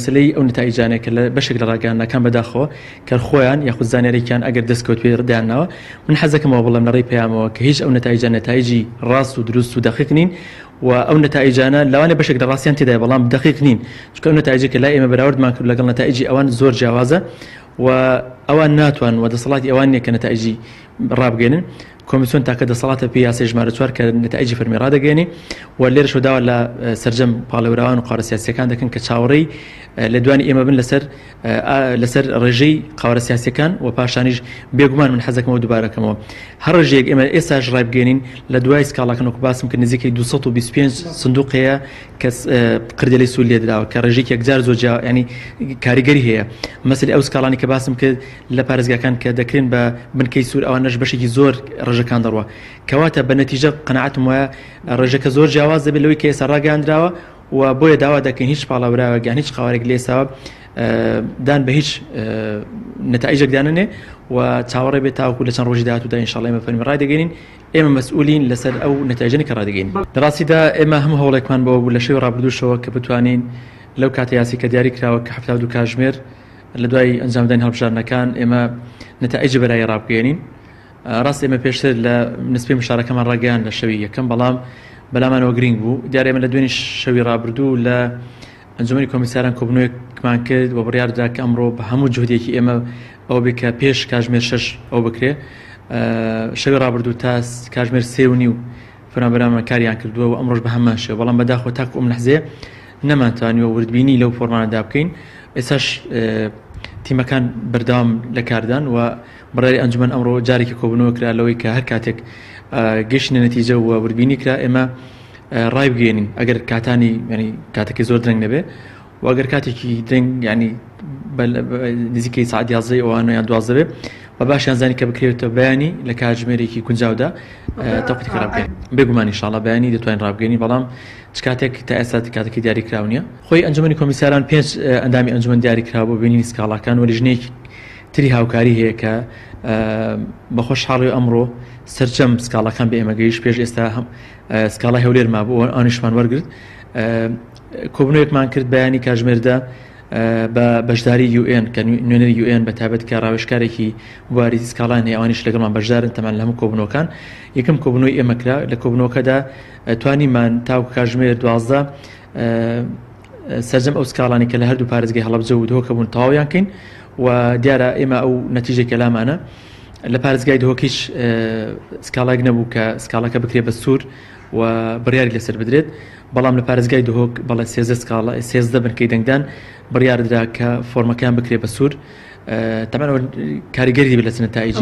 مسئله اون نتایجانه که بشکل راگان نکن بداخو که خویان یا خود زانیاری کن اگر دستکوت بیر دیانه من حزک ما والله من رأی پیامو که هیچ اون نتایجی راست و درست و دقیق نین و اون نتایجانه لوانه بشکل راستی انتی دایبالام دقیق نین چون نتایجی که لا برآورد ما لقل نتایجی اوان زور جوازه و اوان ناتوان و دصلات اوان که نتایجی رابگنن كوميسيون تاكد صلاة بياسي جمارة شوار كنتائج فرمي رادا جاني واللي رشوا داوا لا سرجم بالوراوان وقارة سياسية كان دكن كتشاوري لدواني إما بن لسر رجي قارة سياسية كان وباشانيج بيجمان من حزك مود دوباره كمو هر رجيك إما إساج رايب جانين لدواي سكالا كانوا كباس ممكن نزيكي 220 صندوقية كس قردلي سولية داوا كرجيك يجزار زوجة يعني كاريجري هي مثل أو سكالاني كباس ممكن لبارزجا كان كذكرين بن كيسور أو نج بشي زور كان دروا كواتا بنتيجة قناعتهم والرجاء كزور جواز باللوي كيس الراجع عندراوا وبويا دعوة لكن هيش بالابرا يعني هيش خوارج ليه سبب دان بهيش نتائج دانني وتعوري بتاعو كل سنة روج دهاتو ده إن شاء الله ما فيلم رايد جينين إما مسؤولين لسر أو نتائجني كرايد جين دراسي ده إما هم هو لك من بو ولا شيء رابدو شو كبتوانين لو كاتياسي كدياري كراو كحفلة دو كاشمير لدواي أنجام دين هالبشارنا كان إما نتائج براي راب جينين راست إما بيشتر لنسبة مشاركة من راجعان للشوية كم بلا ما نوجرين بو دياري من لدوين الشوي رابردو لا أنجمني كوميساران كوبنوي كمان كد وبريار ذاك أمره بهمو جهدي كي إما أو بك بيش كاجمير شش أو بكري شوي رابردو تاس كاجمير سيونيو فنا برام كاريان كردو وأمرش بهماش والله ما داخل تاك نحزة نما تاني وورد بيني لو فورمان دابكين إساش تيما كان بردام لكاردان وبراري أنجمن أمره جاري كوبنو كرا لوي كهر كاتك جيشنا نتيجة ووردبيني كرا إما رايب جينين أجر كاتاني يعني كاتك زور درنج نبي وأجر كاتك درنج يعني نزيكي سعد يازي وأنا يندو عزبه وباش ينزاني كبكريوتو بياني لكاجميري كي كون جاودا توقيت راب جيني بيجمان إن شاء الله بياني دتوين راب جيني بلام تكاتك تأسات كاتك دياري كراونيا خوي أنجمني كوميساران بينش أندامي أنجمن دياري كراو بيني سكالا كان ولجنيك تري هاوكاري هيك بخوش حالي أمره سرجم سكالا كان بإما جيش بيج استهم سكالا هولير ما بو أنيشمان ورقد كوبنويك مان كرد بياني كاجمير دا بجداري يو ان كان نونري يو ان بتابت كراوشكاري كي بواري سكالان هي أوانيش لقل من بجدار انت من لهم كوبنو كان يكم كوبنوي إما كرا لكوبنو كدا تواني من تاو كاجمير دوازدا سرجم أو سكالاني كلا هردو بارزجي هلا بزود هو كبون تاو يمكن وديارة إما أو نتيجة كلام أنا لبارزجي هو كيش سكالا جنبو كسكالا كبكري بالسور وبرياري لسر بدريد بلام لبارزجي هو بلا سيزد سكالا سيزد بن كيدنجدان بريار دراك فورما كان بكري بالسور طبعا كاريجري بلسن النتائج